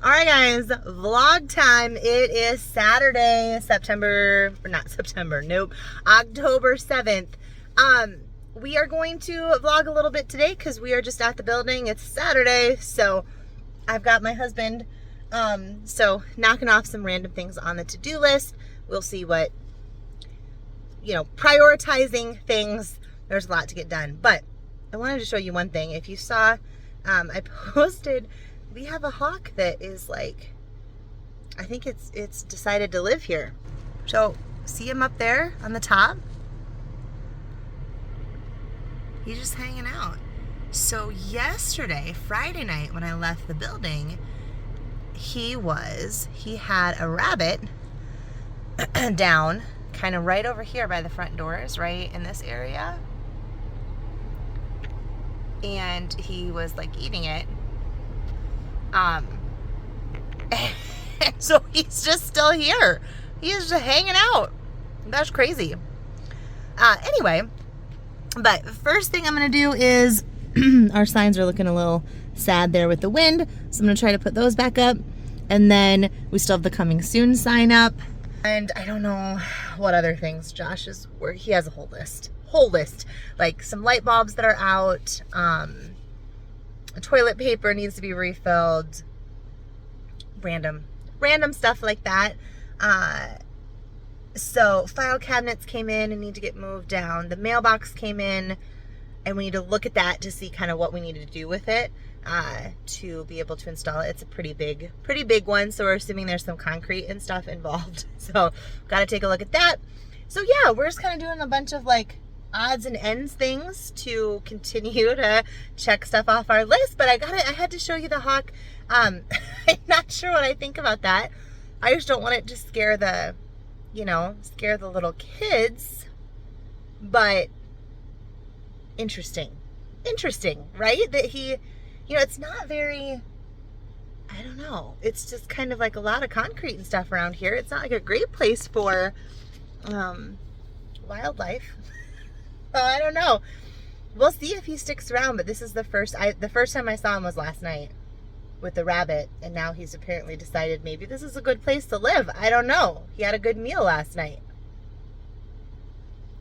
All right, guys, vlog time. It is Saturday, October 7th. We are going to vlog a little bit today because we are just at the building. It's Saturday, so I've got my husband, so knocking off some random things on the to-do list. We'll see what, prioritizing things. There's a lot to get done, but I wanted to show you one thing. If you saw, I posted, we have a hawk that is like, I think it's decided to live here. So see him up there on the top? He's just hanging out. So yesterday, Friday night, when I left the building, he had a rabbit down kind of right over here by the front doors, right in this area. And he was like eating it. So he's just still here. He is just hanging out. That's crazy. Anyway, but first thing I'm going to do is our signs are looking a little sad there with the wind. So I'm going to try to put those back up. And then we still have the coming soon sign up. And I don't know what other things Josh is where he has a whole list, like some light bulbs that are out. Toilet paper needs to be refilled. Random stuff like that. So file cabinets came in and need to get moved down. The mailbox came in and we need to look at that to see kind of what we need to do with it to be able to install it. It's a pretty big one, so we're assuming there's some concrete and stuff involved. So got to take a look at that. So yeah, we're just kind of doing a bunch of like odds and ends things to continue to check stuff off our list. But I had to show you the hawk. I'm not sure what I think about that. I just don't want it to scare the little kids. But interesting, right? That he, it's not very, I don't know. It's just kind of like a lot of concrete and stuff around here. It's not like a great place for wildlife. I don't know. We'll see if he sticks around, but this is the first time I saw him was last night with the rabbit, and now he's apparently decided maybe this is a good place to live. I don't know. He had a good meal last night.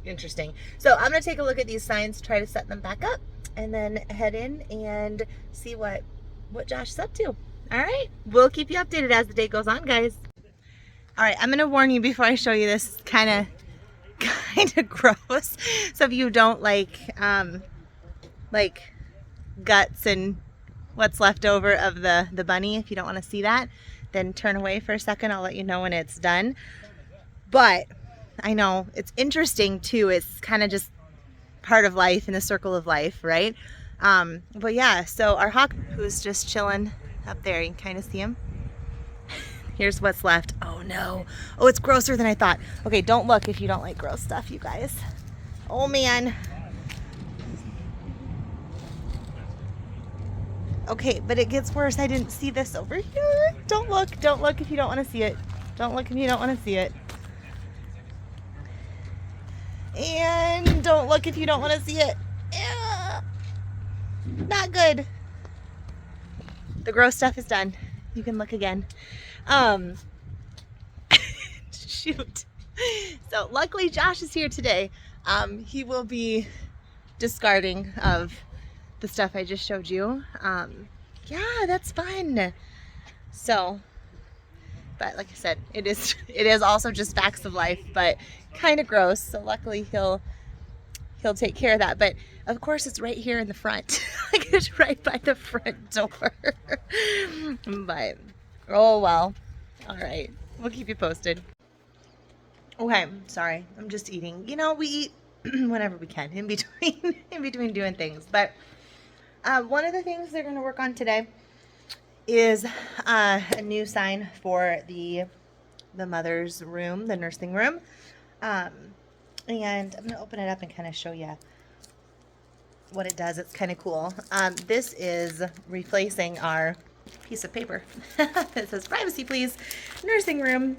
Interesting. So I'm going to take a look at these signs, try to set them back up, and then head in and see what Josh is up to. All right. We'll keep you updated as the day goes on, guys. All right. I'm going to warn you before I show you this kind of gross. So if you don't like guts and what's left over of the bunny, if you don't want to see that, then turn away for a second. I'll let you know when it's done. But I know it's interesting too. It's kind of just part of life in the circle of life, right? But yeah, so our hawk who's just chilling up there, you can kind of see him. Here's what's left. Oh no. Oh, it's grosser than I thought. Okay, don't look if you don't like gross stuff, you guys. Oh man. Okay, but it gets worse. I didn't see this over here. Don't look if you don't want to see it. Don't look if you don't want to see it. And don't look if you don't want to see it. Not good. The gross stuff is done. You can look again. Shoot. So luckily Josh is here today. He will be discarding of the stuff I just showed you. Yeah, that's fun. So, but like I said, it is also just facts of life, but kind of gross. So luckily he'll take care of that. But of course it's right here in the front. Like it's right by the front door. But oh well. All right, we'll keep you posted. Okay, sorry, I'm just eating. We eat whenever we can in between doing things. But one of the things they're going to work on today is a new sign for the mother's room, the nursing room. And I'm going to open it up and kind of show you what it does. It's kind of cool. This is replacing our piece of paper that says privacy please, nursing room.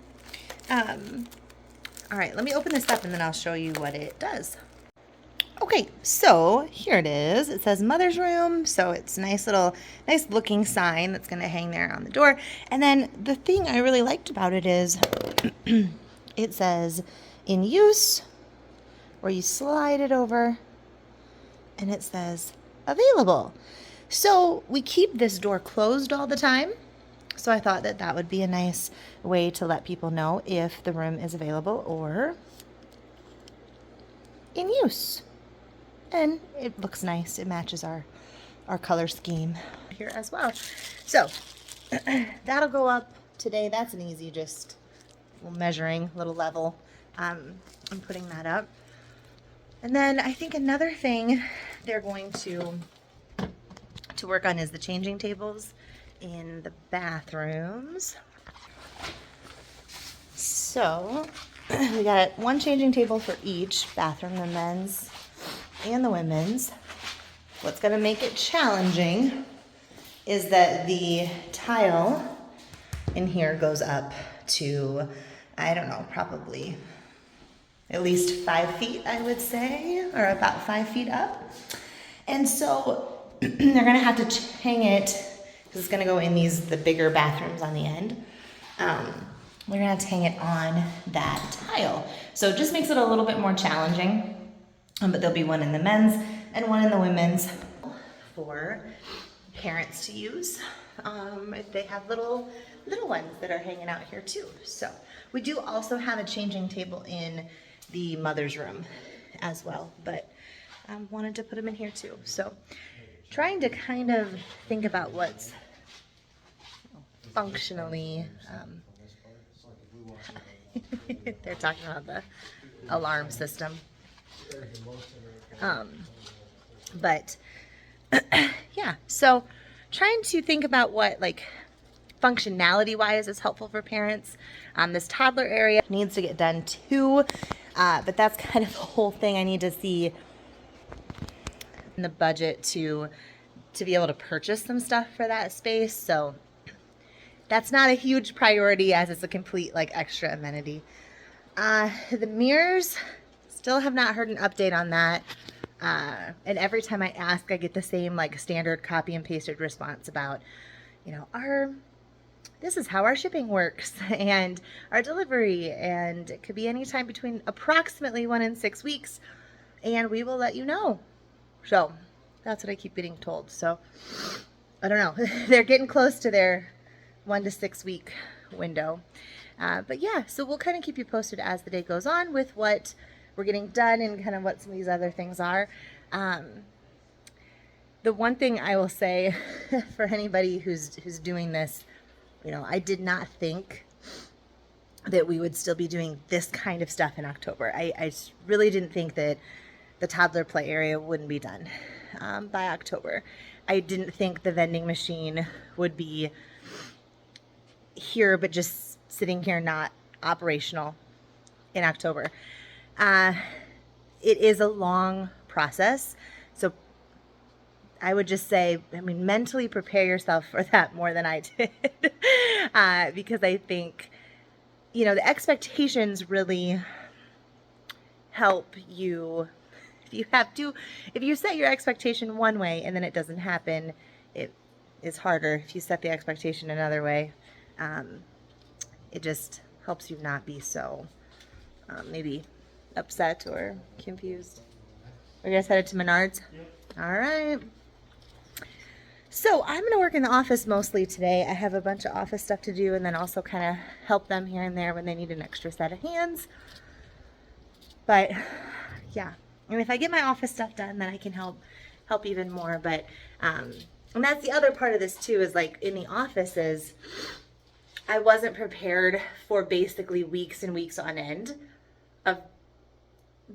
All right, let me open this up and then I'll show you what it does. Okay, so here it is. It says mother's room, so it's a nice looking sign that's going to hang there on the door. And then the thing I really liked about it is it says in use, or you slide it over and it says available. So we keep this door closed all the time. So I thought that that would be a nice way to let people know if the room is available or in use. And it looks nice. It matches our color scheme here as well. So that'll go up today. That's an easy, just measuring little level. I'm putting that up. And then I think another thing they're going to work on is the changing tables in the bathrooms. So we got one changing table for each bathroom, the men's and the women's. What's going to make it challenging is that the tile in here goes up to, I don't know, probably at least 5 feet, I would say, or about 5 feet up. And so they're going to have to hang it, because it's going to go in the bigger bathrooms on the end. We're going to have to hang it on that tile. So it just makes it a little bit more challenging. But there'll be one in the men's and one in the women's for parents to use if they have little ones that are hanging out here too. So we do also have a changing table in the mother's room as well, but wanted to put them in here too. So trying to kind of think about what's functionally, they're talking about the alarm system. But yeah, so trying to think about what, like, functionality wise is helpful for parents. This toddler area needs to get done too, but that's kind of the whole thing. I need to see in the budget to be able to purchase some stuff for that space. So that's not a huge priority, as it's a complete, like, extra amenity. The mirrors, still have not heard an update on that. And every time I ask, I get the same, like, standard copy and pasted response about, you know, this is how our shipping works and our delivery, and it could be any time between approximately 1 and 6 weeks, and we will let you know. So that's what I keep getting told. So I don't know. They're getting close to their 1 to 6 week window. But yeah, so we'll kind of keep you posted as the day goes on with what we're getting done and kind of what some of these other things are. The one thing I will say for anybody who's doing this, you know, I did not think that we would still be doing this kind of stuff in October. I really didn't think that the toddler play area wouldn't be done by October. I didn't think the vending machine would be here, but just sitting here, not operational in October. It is a long process. So I would just say, I mean, mentally prepare yourself for that more than I did. Because I think, you know, the expectations really help you. If you set your expectation one way and then it doesn't happen, it is harder. If you set the expectation another way, it just helps you not be so maybe upset or confused. Are you guys headed to Menards? Yep. All right. So I'm going to work in the office mostly today. I have a bunch of office stuff to do, and then also kind of help them here and there when they need an extra set of hands. But yeah, and if I get my office stuff done, then I can help even more. But and that's the other part of this too, is like in the offices, I wasn't prepared for basically weeks and weeks on end of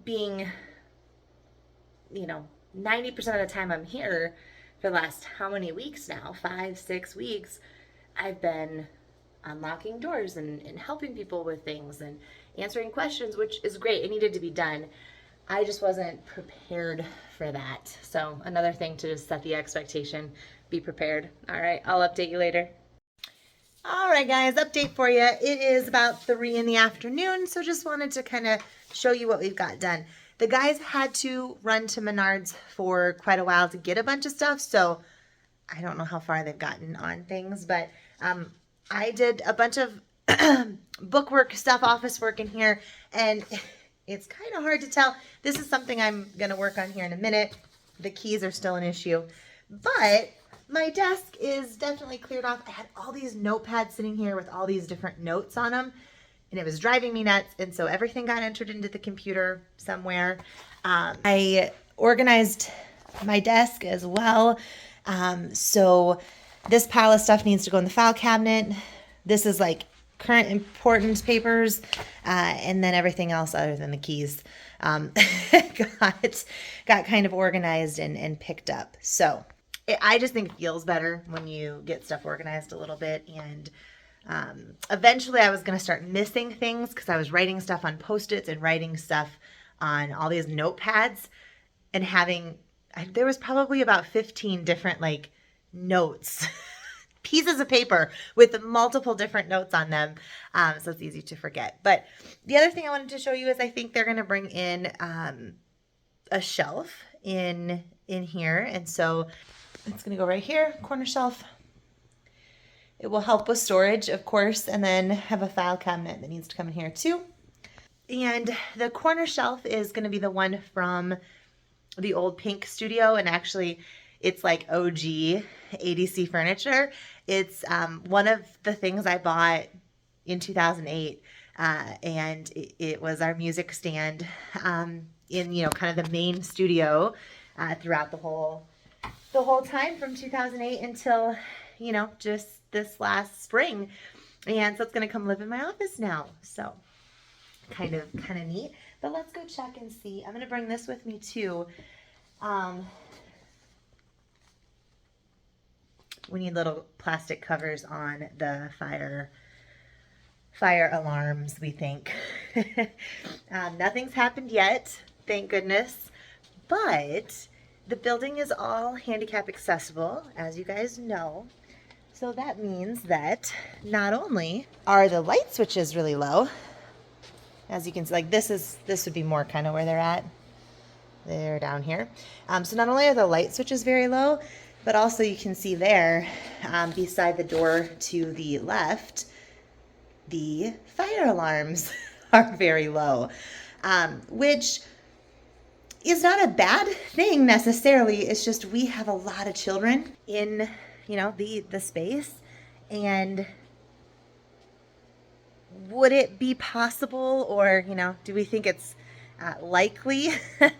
being, you know, 90% of the time I'm here for the last how many weeks now, 5-6 weeks, I've been unlocking doors and helping people with things and answering questions, which is great. It needed to be done. I just wasn't prepared for that. So another thing to just set the expectation, be prepared. All right, I'll update you later. All right, guys, update for you. It is about 3 in the afternoon, so just wanted to kind of show you what we've got done. The guys had to run to Menards for quite a while to get a bunch of stuff, so I don't know how far they've gotten on things, but I did a bunch of bookwork stuff, office work in here, and it's kind of hard to tell. This is something I'm going to work on here in a minute. The keys are still an issue, but my desk is definitely cleared off. I had all these notepads sitting here with all these different notes on them, and it was driving me nuts, and so everything got entered into the computer somewhere. I organized my desk as well. So this pile of stuff needs to go in the file cabinet. This is like current important papers, and then everything else other than the keys got kind of organized and picked up. So I just think it feels better when you get stuff organized a little bit. And eventually I was going to start missing things because I was writing stuff on Post-its and writing stuff on all these notepads and there was probably about 15 different like notes, pieces of paper with multiple different notes on them. So it's easy to forget. But the other thing I wanted to show you is I think they're going to bring in a shelf in here. And so it's going to go right here, corner shelf. It will help with storage, of course, and then have a file cabinet that needs to come in here too. And the corner shelf is going to be the one from the old Pink studio, and actually it's like OG ADC furniture. It's one of the things I bought in 2008, and it was our music stand in kind of the main studio throughout the whole time from 2008 until just this last spring. And so it's going to come live in my office now. So kind of neat. But let's go check and see. I'm going to bring this with me too. We need little plastic covers on the fire alarms, we think. Nothing's happened yet, thank goodness. But the building is all handicap accessible, as you guys know. So that means that not only are the light switches really low, as you can see, like this would be more kind of where they're at. They're down here. So not only are the light switches very low, but also you can see there beside the door to the left, the fire alarms are very low, which is not a bad thing necessarily. It's just we have a lot of children in the space, and would it be possible, or do we think it's likely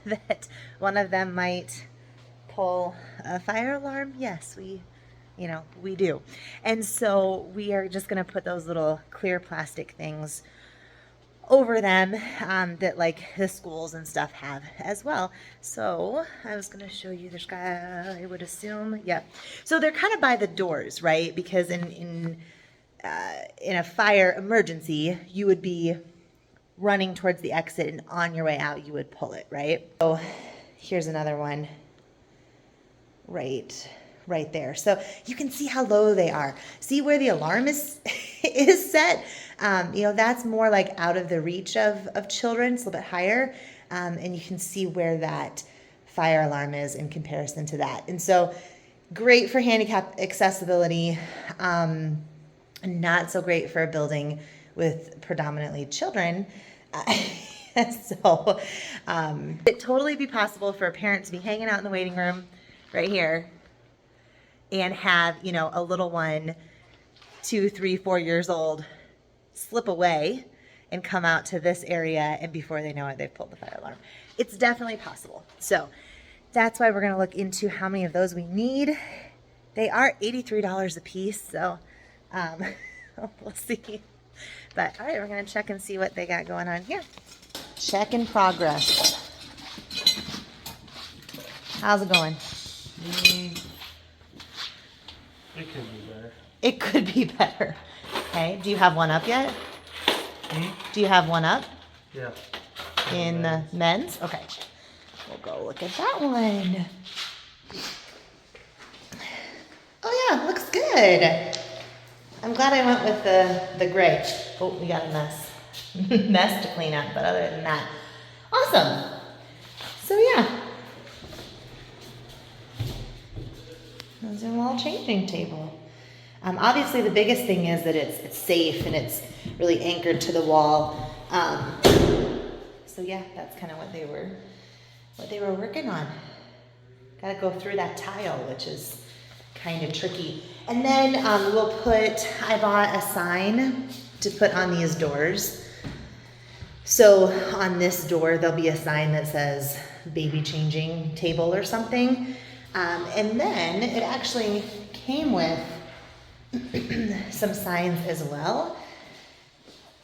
that one of them might pull a fire alarm? Yes, we do. And so we are just going to put those little clear plastic things over them that like the schools and stuff have as well. So I was going to show you, I would assume, yeah. So they're kind of by the doors, right? Because in a fire emergency, you would be running towards the exit, and on your way out, you would pull it, right? So here's another one right there. So you can see how low they are. See where the alarm is set? That's more like out of the reach of children. It's a little bit higher. And you can see where that fire alarm is in comparison to that. And so great for handicap accessibility. Not so great for a building with predominantly children. So it'd totally be possible for a parent to be hanging out in the waiting room right here and have, a little one, 2, 3, 4 years old, slip away and come out to this area, and before they know it, they've pulled the fire alarm. It's definitely possible. So that's why we're going to look into how many of those we need. They are $83 a piece, so we'll see. But all right, we're going to check and see what they got going on here. Check in progress. How's it going? It could be better. It could be better. Okay, do you have one up yet? Do you have one up? Yeah. In the men's? Okay. We'll go look at that one. Oh yeah, looks good. I'm glad I went with the gray. Oh, we got a mess. Mess to clean up, but other than that, awesome. So yeah, there's a little changing table. Obviously, the biggest thing is that it's safe and it's really anchored to the wall. So yeah, that's kind of what they were working on. Got to go through that tile, which is kind of tricky. And then I bought a sign to put on these doors. So on this door, there'll be a sign that says baby changing table or something. And then it actually came with some signs as well.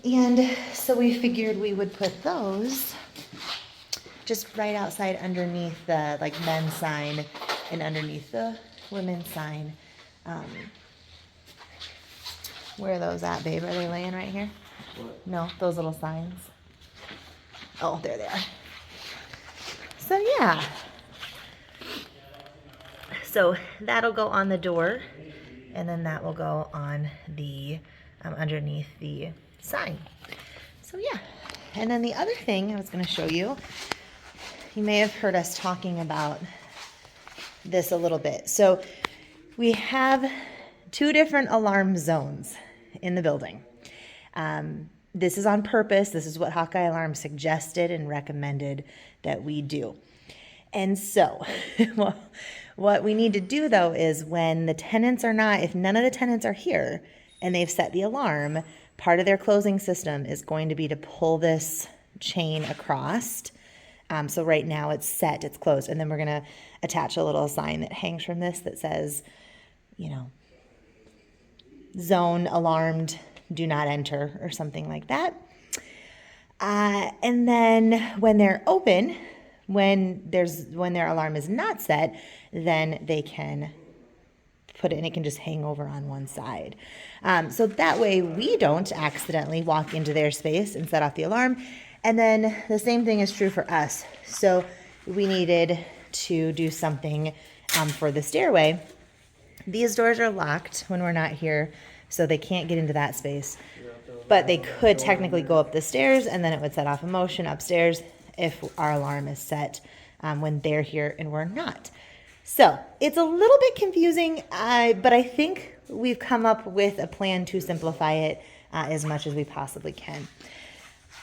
And so we figured we would put those just right outside underneath the like men's sign and underneath the women's sign. Where are those at, babe? Are they laying right here? What? No, those little signs. Oh, there they are. So yeah. So that'll go on the door, and then that will go on the underneath the sign. So yeah. And then the other thing I was going to show you, you may have heard us talking about this a little bit. So we have 2 different alarm zones in the building. This is on purpose. This is what Hawkeye Alarm suggested and recommended that we do. And so what we need to do though is when the tenants are not, if none of the tenants are here and they've set the alarm, part of their closing system is going to be to pull this chain across. So right now it's set, it's closed. And then we're going to attach a little sign that hangs from this that says, you know, zone alarmed, do not enter, or something like that. And then when they're open, when their alarm is not set, then they can put it and it can just hang over on one side. So that way we don't accidentally walk into their space and set off the alarm. And then the same thing is true for us. So we needed to do something for the stairway. These doors are locked when we're not here, so they can't get into that space. But they could technically go up the stairs, and then it would set off a motion upstairs if our alarm is set when they're here and we're not. So it's a little bit confusing, but I think we've come up with a plan to simplify it as much as we possibly can.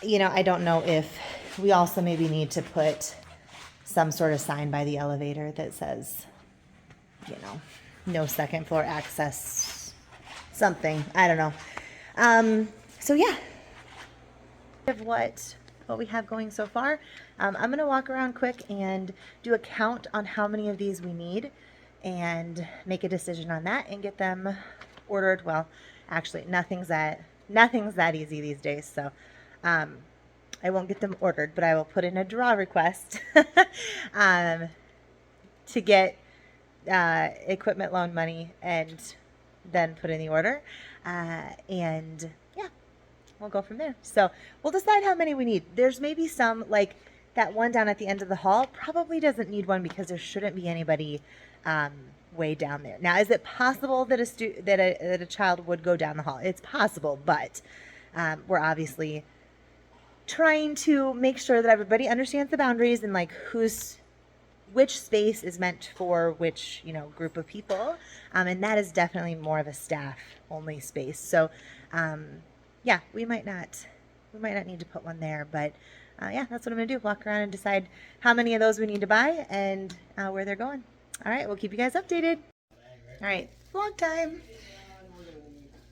You know, I don't know if we also maybe need to put some sort of sign by the elevator that says, you know, no second floor access, something. I don't know. So yeah, of what we have going so far. I'm going to walk around quick and do a count on how many of these we need and make a decision on that and get them ordered. Well, actually, nothing's that easy these days, so I won't get them ordered, but I will put in a draw request to get equipment loan money and then put in the order. And yeah, we'll go from there. So we'll decide how many we need. There's maybe some, like that one down at the end of the hall probably doesn't need one because there shouldn't be anybody way down there. Now, is it possible that a child would go down the hall? It's possible, but we're obviously trying to make sure that everybody understands the boundaries and like which space is meant for which, you know, group of people. And that is definitely more of a staff only space. So, yeah, we might not need to put one there, but yeah, that's what I'm gonna do. Walk around and decide how many of those we need to buy and where they're going. All right, we'll keep you guys updated. All right, vlog time.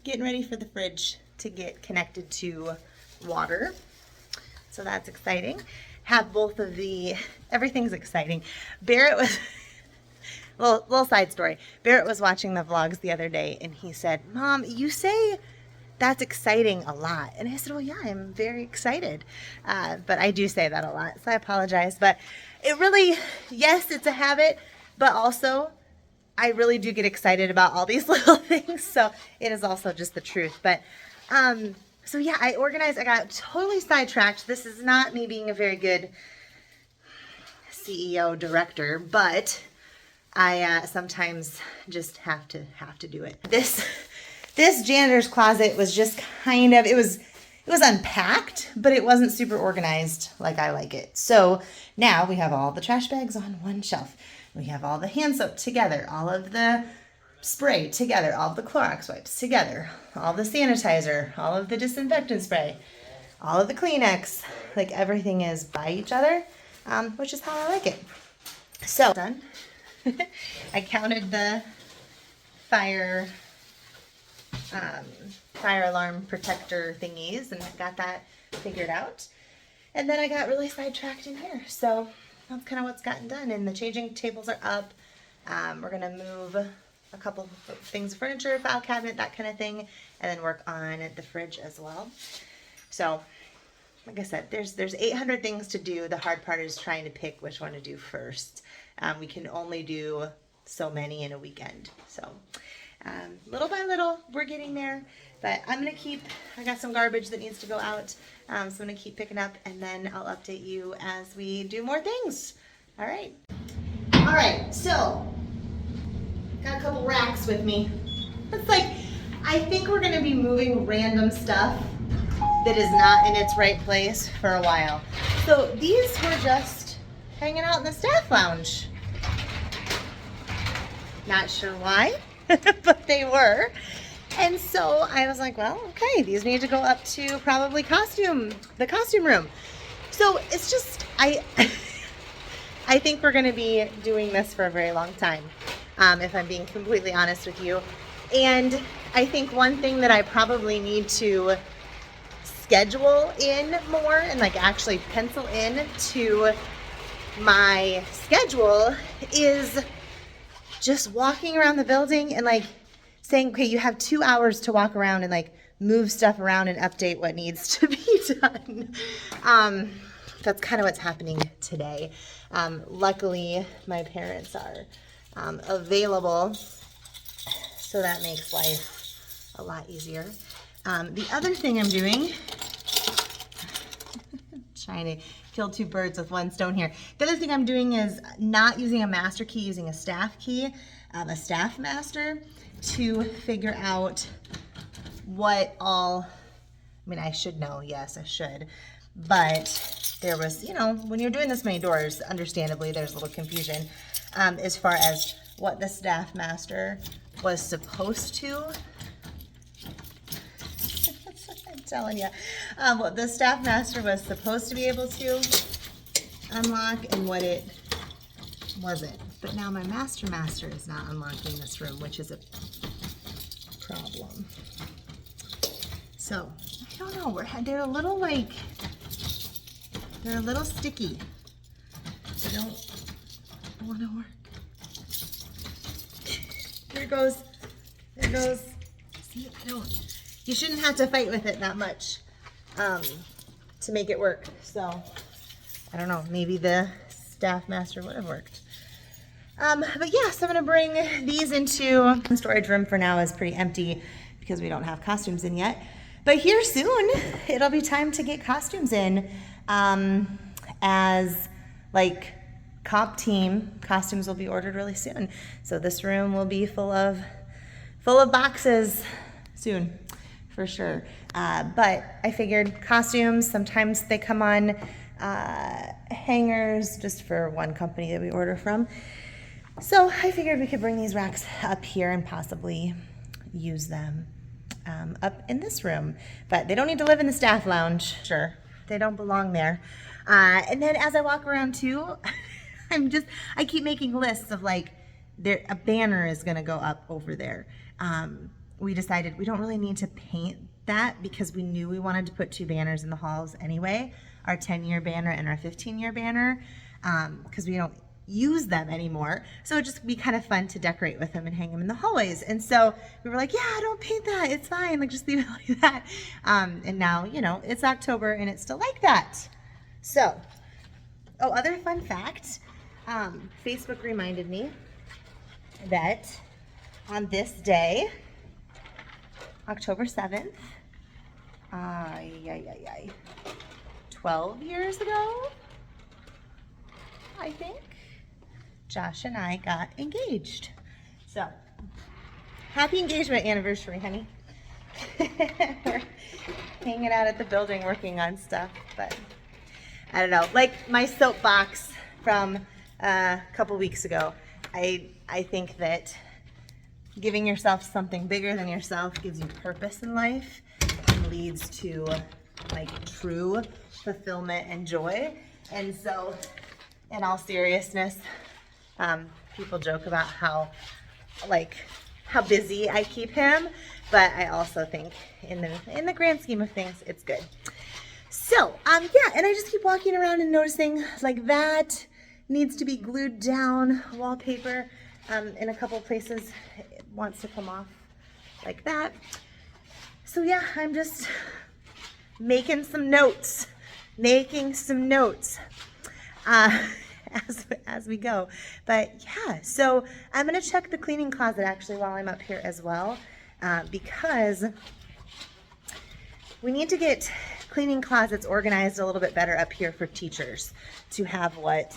Getting ready for the fridge to get connected to water. So that's exciting. Have both of everything's exciting. Barrett was, little side story. Barrett was watching the vlogs the other day and he said, Mom, you say that's exciting a lot. And I said, well, yeah, I'm very excited. But I do say that a lot, so I apologize. But it really, yes, it's a habit, but also I really do get excited about all these little things. So it is also just the truth. But, so yeah, I got totally sidetracked. This is not me being a very good CEO director, but I sometimes just have to do it. This janitor's closet was just kind of, it it was unpacked, but it wasn't super organized like I like it. So now we have all the trash bags on one shelf. We have all the hand soap together, all of the spray together, all of the Clorox wipes together, all the sanitizer, all of the disinfectant spray, all of the Kleenex, like everything is by each other, which is how I like it. So done. I counted the fire alarm protector thingies and got that figured out. And then I got really sidetracked in here. So that's kind of what's gotten done. And the changing tables are up. We're going to move a couple of things, furniture, file cabinet, that kind of thing, and then work on the fridge as well. So like I said, there's 800 things to do. The hard part is trying to pick which one to do first. We can only do so many in a weekend. So little by little, we're getting there. But I got some garbage that needs to go out. So I'm going to keep picking up, and then I'll update you as we do more things. All right. All right, so got a couple racks with me. It's like, I think we're going to be moving random stuff that is not in its right place for a while. So these were just hanging out in the staff lounge. Not sure why, but they were. And so I was like, well, okay, these need to go up to probably the costume room. So it's just, I think we're going to be doing this for a very long time, if I'm being completely honest with you. And I think one thing that I probably need to schedule in more and like actually pencil in to my schedule is just walking around the building and like saying, okay, you have 2 hours to walk around and like move stuff around and update what needs to be done. That's kind of what's happening today. Luckily, my parents are available, so that makes life a lot easier. The other thing I'm doing, trying to kill two birds with one stone here. The other thing I'm doing is not using a master key, using a staff key, a staff master, to figure out what all, I mean, I should know, yes, I should, but there was, you know, when you're doing this many doors, understandably, there's a little confusion as far as what the staff master was supposed to, I'm telling you, what the staff master was supposed to be able to unlock and what it wasn't. But now my master is not unlocking this room, which is a problem. So, I don't know, they're a little like, they're a little sticky. They don't want to work. There it goes. There it goes. See, you shouldn't have to fight with it that much to make it work. So, I don't know, maybe the staff master would have worked. But yeah, so I'm gonna bring these into the storage room. For now is pretty empty because we don't have costumes in yet. But here soon, it'll be time to get costumes in. As like comp team, costumes will be ordered really soon. So this room will be full of boxes soon, for sure. But I figured costumes, sometimes they come on hangers just for one company that we order from. So I figured we could bring these racks up here and possibly use them up in this room. But they don't need to live in the staff lounge. Sure, they don't belong there. And then as I walk around too, I keep making lists of like, a banner is gonna go up over there. We decided we don't really need to paint that because we knew we wanted to put 2 banners in the halls anyway, our 10-year banner and our 15-year banner, because we don't use them anymore. So it'd just be kind of fun to decorate with them and hang them in the hallways. And so we were like, yeah, don't paint that. It's fine. Like, just leave it like that. And now, you know, it's October and it's still like that. So, other fun fact, Facebook reminded me that on this day, October 7th, 12 years ago, I think, Josh and I got engaged. So, happy engagement anniversary, honey. We're hanging out at the building working on stuff, but I don't know. Like my soapbox from a couple weeks ago, I think that giving yourself something bigger than yourself gives you purpose in life and leads to like true fulfillment and joy. And so, in all seriousness, people joke about how busy I keep him, but I also think in the grand scheme of things, it's good. So, yeah, and I just keep walking around and noticing like that needs to be glued down. Wallpaper in a couple places it wants to come off like that. So yeah, I'm just making some notes as we go. But yeah, so I'm gonna check the cleaning closet actually while I'm up here as well, because we need to get cleaning closets organized a little bit better up here for teachers to have what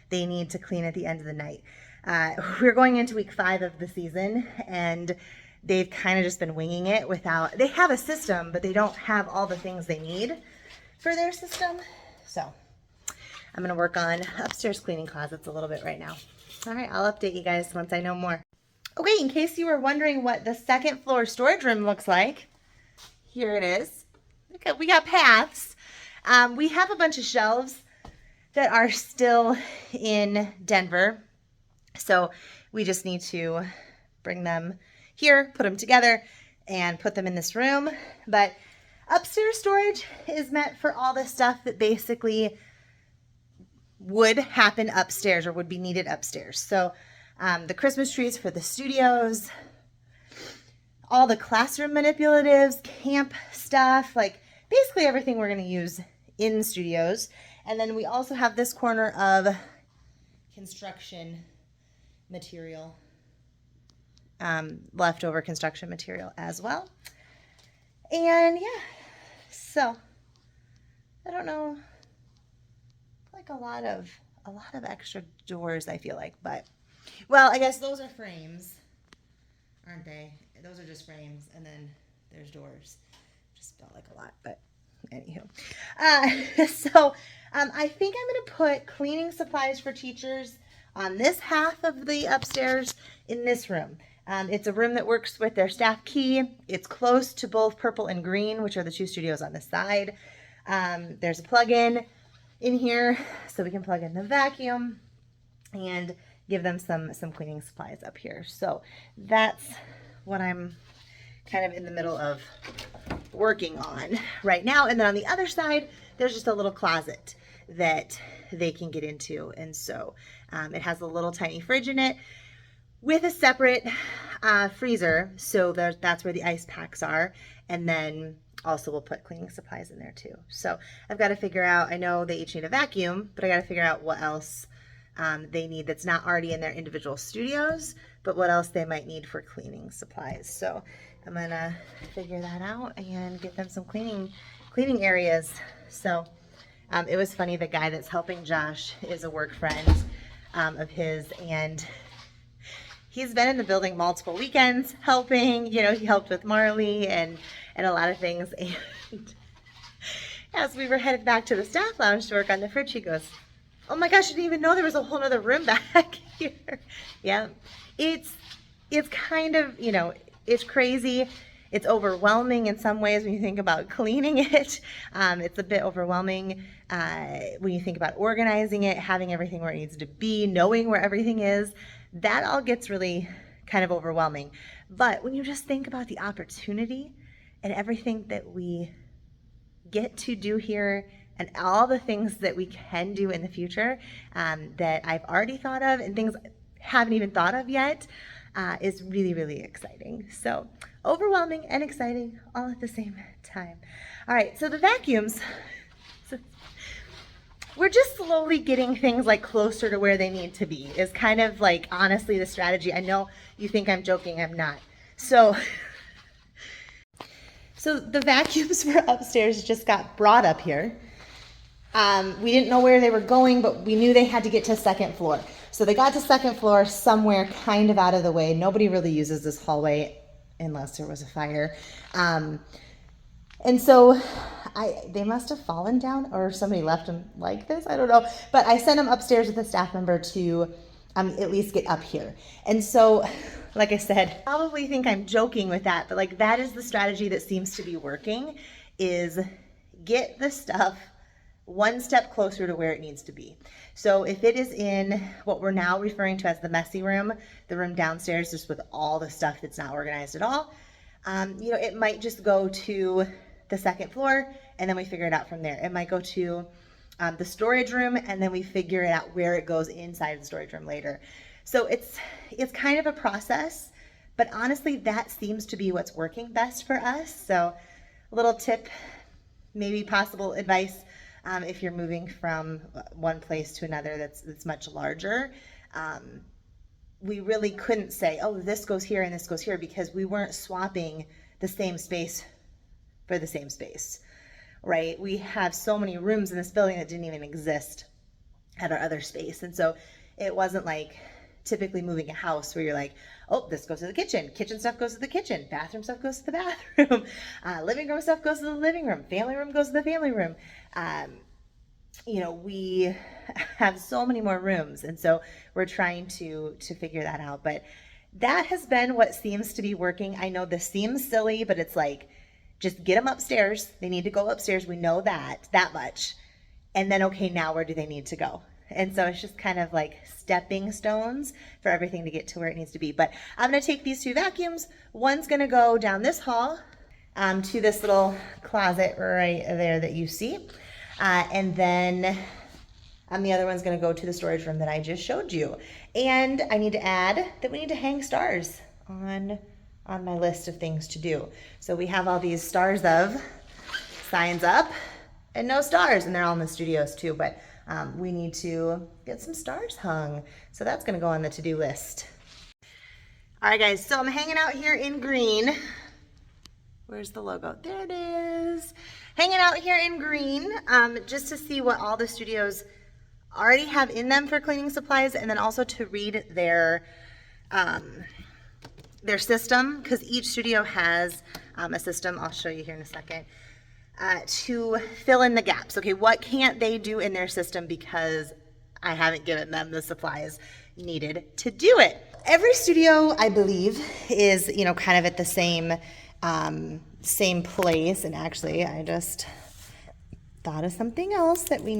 they need to clean at the end of the night. We're going into week 5 of the season, and they've kind of just been winging it without, they have a system, but they don't have all the things they need for their system. So I'm gonna work on upstairs cleaning closets a little bit right now. All right, I'll update you guys once I know more. Okay, in case you were wondering what the second floor storage room looks like, here it is. Okay, we got paths. We have a bunch of shelves that are still in Denver. So we just need to bring them here, put them together, and put them in this room. But upstairs storage is meant for all the stuff that basically would happen upstairs or would be needed upstairs. So the Christmas trees for the studios, all the classroom manipulatives, camp stuff, like basically everything we're going to use in studios. And then we also have this corner of construction material, leftover construction material as well. And yeah, so I don't know, like a lot of extra doors, I feel like, but well, I guess those are frames, aren't they? Those are just frames, and then there's doors. Just felt like a lot, but anywho. So I think I'm going to put cleaning supplies for teachers on this half of the upstairs in this room. It's a room that works with their staff key. It's close to both purple and green, which are the 2 studios on the side. There's a plug-in in here, so we can plug in the vacuum and give them some cleaning supplies up here. So that's what I'm kind of in the middle of working on right now. And then on the other side, there's just a little closet that they can get into. And so it has a little tiny fridge in it with a separate freezer. So that's where the ice packs are. And then also we'll put cleaning supplies in there too. So I've got to figure out, I know they each need a vacuum, but I got to figure out what else they need that's not already in their individual studios, but what else they might need for cleaning supplies. So I'm gonna figure that out and get them some cleaning areas. So it was funny, the guy that's helping Josh is a work friend of his, and he's been in the building multiple weekends helping. You know, he helped with Marley and a lot of things. And as we were headed back to the staff lounge to work on the fridge, he goes, "Oh my gosh, I didn't even know there was a whole other room back here." Yeah, it's kind of, you know, it's crazy. It's overwhelming in some ways when you think about cleaning it. It's a bit overwhelming when you think about organizing it, having everything where it needs to be, knowing where everything is. That all gets really kind of overwhelming. But when you just think about the opportunity and everything that we get to do here and all the things that we can do in the future that I've already thought of and things I haven't even thought of yet, is really, really exciting. So overwhelming and exciting all at the same time. All right, so the vacuums, we're just slowly getting things like closer to where they need to be is kind of like honestly the strategy. I know you think I'm joking, I'm not. So the vacuums for upstairs just got brought up here. We didn't know where they were going, but we knew they had to get to second floor. So they got to second floor somewhere kind of out of the way. Nobody really uses this hallway unless there was a fire. And so they must have fallen down, or somebody left them like this. I don't know. But I sent them upstairs with a staff member to at least get up here. And so, like I said, probably think I'm joking with that, but like that is the strategy that seems to be working, is get the stuff one step closer to where it needs to be. So if it is in what we're now referring to as the messy room, the room downstairs just with all the stuff that's not organized at all, it might just go to the second floor and then we figure it out from there. It might go to the storage room and then we figure it out where it goes inside the storage room later. So it's kind of a process, but honestly, that seems to be what's working best for us. So a little tip, maybe possible advice, if you're moving from one place to another that's much larger. We really couldn't say, oh, this goes here and this goes here, because we weren't swapping the same space for the same space, right? We have so many rooms in this building that didn't even exist at our other space. And so it wasn't like typically moving a house where you're like, oh, this goes to the kitchen, kitchen stuff goes to the kitchen, bathroom stuff goes to the bathroom, living room stuff goes to the living room, family room goes to the family room. We have so many more rooms, and so we're trying to figure that out. But that has been what seems to be working. I know this seems silly, but it's like, just get them upstairs. They need to go upstairs. We know that much. And then, okay, now where do they need to go? And so it's just kind of like stepping stones for everything to get to where it needs to be. But I'm going to take these 2 vacuums. One's going to go down this hall to this little closet right there that you see. And then the other one's going to go to the storage room that I just showed you. And I need to add that we need to hang stars on my list of things to do. So we have all these stars of signs up and no stars, and they're all in the studios too, but we need to get some stars hung. So that's going to go on the to-do list. All right, guys, so I'm hanging out here in green. Where's the logo? There it is. Hanging out here in green just to see what all the studios already have in them for cleaning supplies, and then also to read their system, because each studio has a system. I'll show you here in a second. To fill in the gaps. Okay, what can't they do in their system because I haven't given them the supplies needed to do it? Every studio, I believe, is, kind of at the same place. And actually, I just thought of something else that we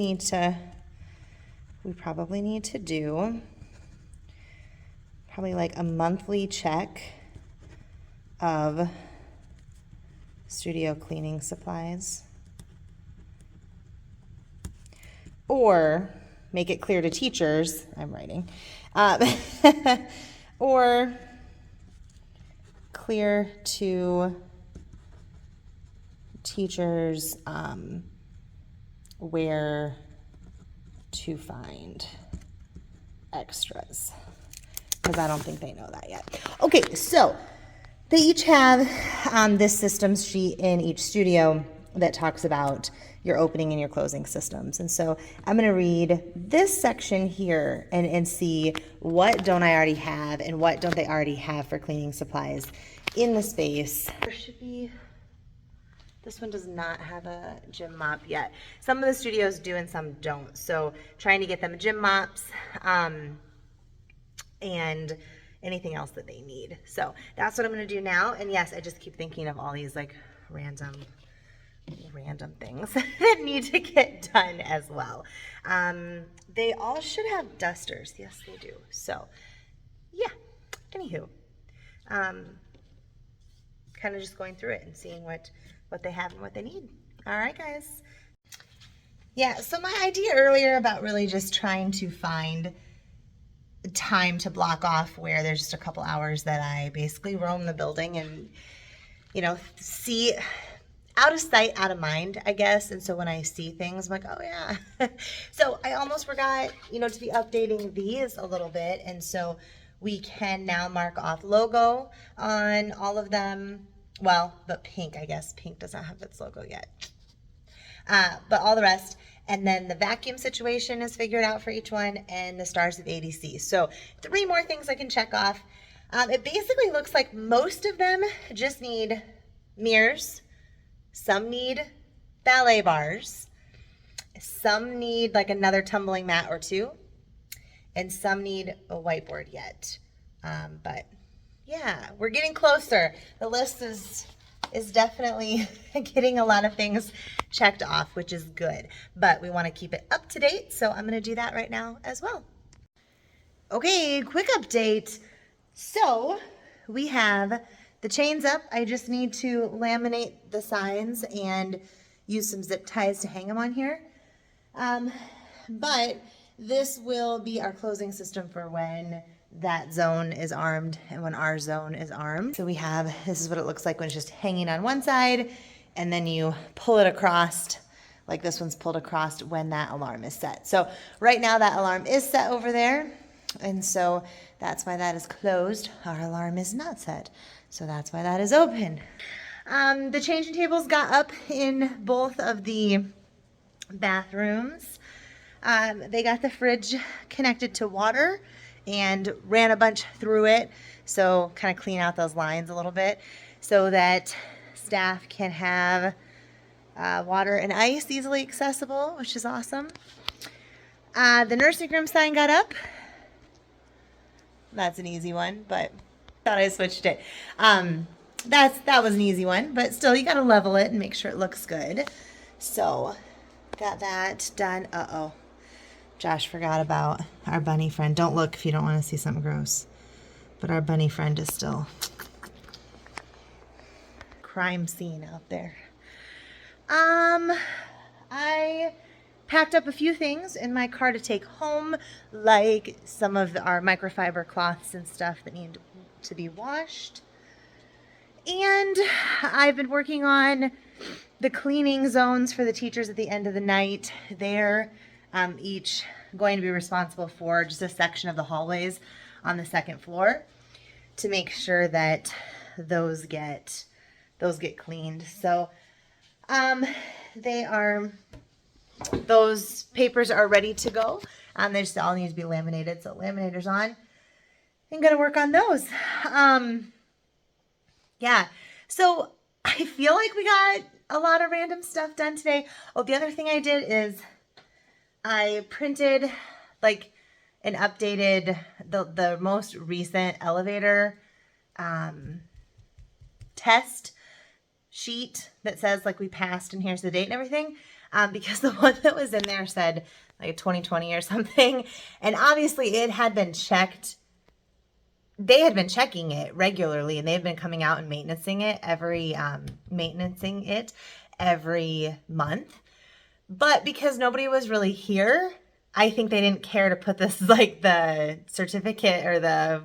probably need to do. Probably like a monthly check of studio cleaning supplies, or make it clear to teachers, I'm writing, or clear to teachers where to find extras, because I don't think they know that yet. Okay, so they each have this systems sheet in each studio that talks about your opening and your closing systems. And so I'm going to read this section here and see what don't I already have and what don't they already have for cleaning supplies in the space. There should be, this one does not have a gym mop yet. Some of the studios do and some don't. So trying to get them gym mops and anything else that they need. So that's what I'm going to do now. And yes, I just keep thinking of all these like random things that need to get done as well. They all should have dusters. Yes, they do. So yeah, anywho, kind of just going through it and seeing what they have and what they need. All right, guys. Yeah, so my idea earlier about really just trying to find time to block off where there's just a couple hours that I basically roam the building and, see out of sight, out of mind, I guess. And so when I see things, I'm like, oh yeah. So I almost forgot, to be updating these a little bit. And so we can now mark off logo on all of them. Well, but pink, I guess. Pink does not have its logo yet. But all the rest. And then the vacuum situation is figured out for each one, and the stars of ADC. So 3 more things I can check off. It basically looks like most of them just need mirrors. Some need ballet bars. Some need like another tumbling mat or two. And some need a whiteboard yet. But yeah, we're getting closer. The list is definitely getting a lot of things checked off, which is good. But we want to keep it up to date, so I'm going to do that right now as well. Okay, quick update. So we have the chains up. I just need to laminate the signs and use some zip ties to hang them on here. But this will be our closing system for when that zone is armed and when our zone is armed. So we have, this is what it looks like when it's just hanging on one side, and then you pull it across, like this one's pulled across when that alarm is set. So right now that alarm is set over there, and so that's why that is closed. Our alarm is not set, so that's why that is open. The changing tables got up in both of the bathrooms. They got the fridge connected to water and ran a bunch through it, so kind of clean out those lines a little bit so that staff can have water and ice easily accessible, which is awesome. The nursing room sign got up. That's an easy one, but thought I switched it. That was an easy one, but still you got to level it and make sure it looks good. So got that done. Uh-oh. Josh forgot about our bunny friend. Don't look if you don't want to see something gross. But our bunny friend is still crime scene out there. I packed up a few things in my car to take home, like some of our microfiber cloths and stuff that need to be washed. And I've been working on the cleaning zones for the teachers at the end of the night. They're each going to be responsible for just a section of the hallways on the second floor to make sure that those get cleaned. So those papers are ready to go. They just all need to be laminated. So laminator's on. I'm gonna work on those. Yeah, so I feel like we got a lot of random stuff done today. Oh, the other thing I did is I printed like an updated, the most recent elevator test sheet that says like we passed and here's the date and everything, because the one that was in there said like 2020 or something, and obviously it had been checked. They had been checking it regularly, and they've been coming out and maintaining it every month. But because nobody was really here, I think they didn't care to put this, like the certificate or the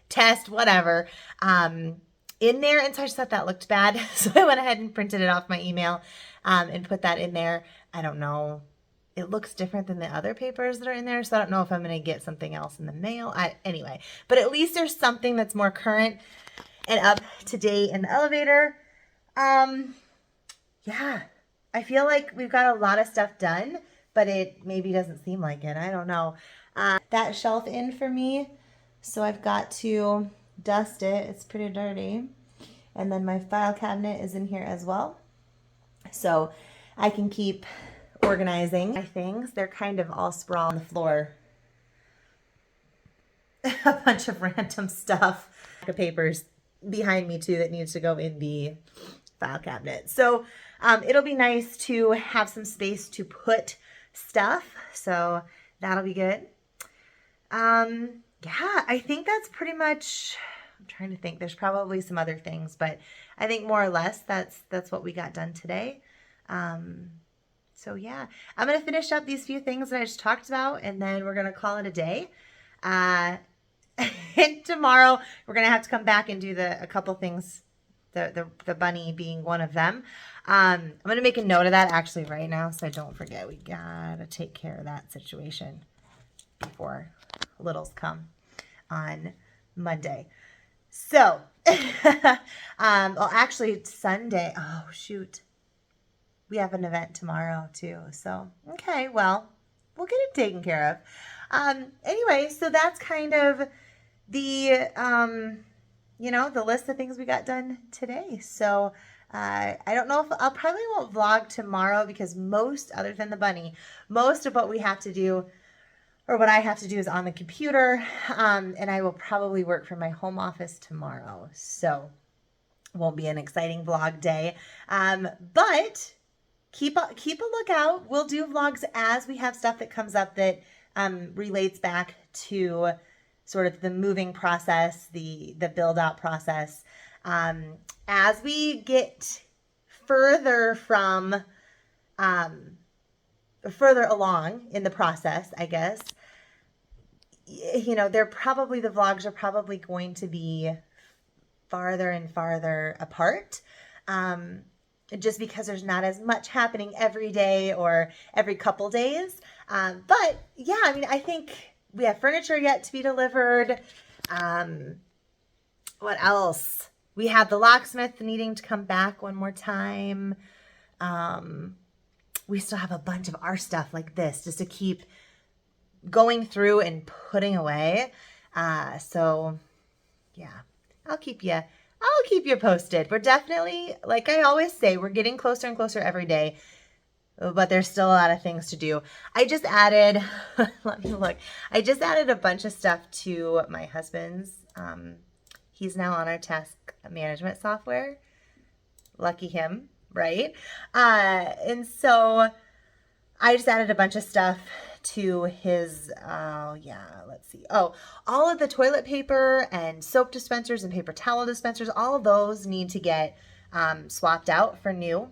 test, whatever, in there. And so I just thought that looked bad. So I went ahead and printed it off my email and put that in there. I don't know. It looks different than the other papers that are in there. So I don't know if I'm going to get something else in the mail. Anyway, but at least there's something that's more current and up to date in the elevator. Yeah. I feel like we've got a lot of stuff done, but it maybe doesn't seem like it. I don't know. That shelf in for me, so I've got to dust it. It's pretty dirty. And then my file cabinet is in here as well. So I can keep organizing my things. They're kind of all sprawled on the floor. A bunch of random stuff. Papers behind me too that needs to go in the file cabinet. So it'll be nice to have some space to put stuff. So that'll be good. Yeah, I think that's pretty much, I'm trying to think. There's probably some other things, but I think more or less that's what we got done today. So yeah, I'm going to finish up these few things that I just talked about, and then we're going to call it a day. And tomorrow we're going to have to come back and do a couple things, the bunny being one of them. I'm going to make a note of that actually right now so I don't forget. We got to take care of that situation before littles come on Monday. So, well, actually it's Sunday. Oh, shoot. We have an event tomorrow too. So, okay, well, we'll get it taken care of. Anyway, so that's kind of the list of things we got done today. So I don't know if I'll probably won't vlog tomorrow because other than the bunny, most of what we have to do or what I have to do is on the computer. And I will probably work from my home office tomorrow. So won't be an exciting vlog day. But keep a lookout. We'll do vlogs as we have stuff that comes up that relates back to sort of the moving process, the build out process. As we get further along in the process, I guess, the vlogs are probably going to be farther and farther apart. Just because there's not as much happening every day or every couple days. But yeah, I mean, I think we have furniture yet to be delivered. What else? We have the locksmith needing to come back one more time. We still have a bunch of our stuff like this just to keep going through and putting away. So yeah, I'll keep you posted. We're definitely, like I always say, we're getting closer and closer every day, but there's still a lot of things to do. I just added, let me look. I just added a bunch of stuff to my husband's. He's now on our task management software. Lucky him, right? And so I just added a bunch of stuff to his, let's see. Oh, all of the toilet paper and soap dispensers and paper towel dispensers, all of those need to get swapped out for new.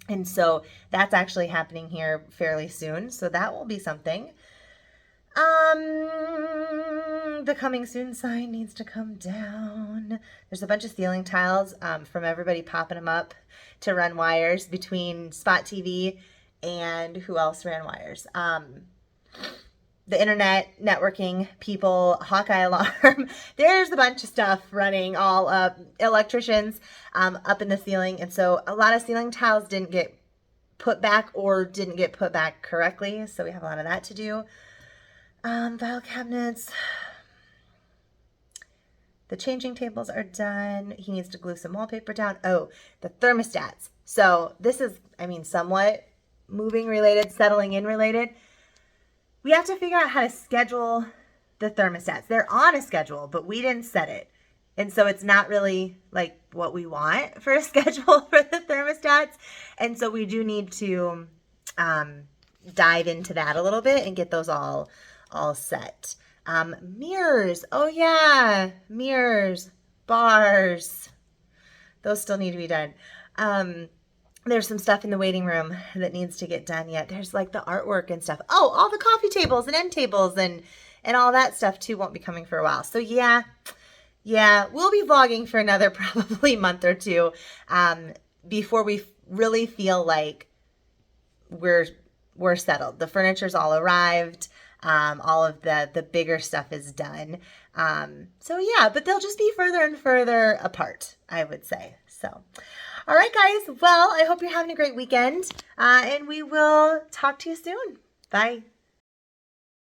And so that's actually happening here fairly soon. So that will be something. The coming soon sign needs to come down. There's a bunch of ceiling tiles from everybody popping them up to run wires between Spot TV and who else ran wires? The internet, networking people, Hawkeye Alarm. There's a bunch of stuff running all up. Electricians up in the ceiling. And so a lot of ceiling tiles didn't get put back or didn't get put back correctly. So we have a lot of that to do. File cabinets. The changing tables are done. He needs to glue some wallpaper down. Oh, the thermostats. So this is, somewhat moving related, settling in related. We have to figure out how to schedule the thermostats. They're on a schedule, but we didn't set it. And so it's not really like what we want for a schedule for the thermostats. And so we do need to dive into that a little bit and get those all set. Mirrors. Oh yeah. Mirrors, bars. Those still need to be done. There's some stuff in the waiting room that needs to get done yet. There's like the artwork and stuff. Oh, all the coffee tables and end tables and all that stuff too won't be coming for a while. So yeah, we'll be vlogging for another probably month or two before we really feel like we're settled. The furniture's all arrived. All of the bigger stuff is done. So yeah, but they'll just be further and further apart, I would say. So, all right, guys. Well, I hope you're having a great weekend, and we will talk to you soon. Bye.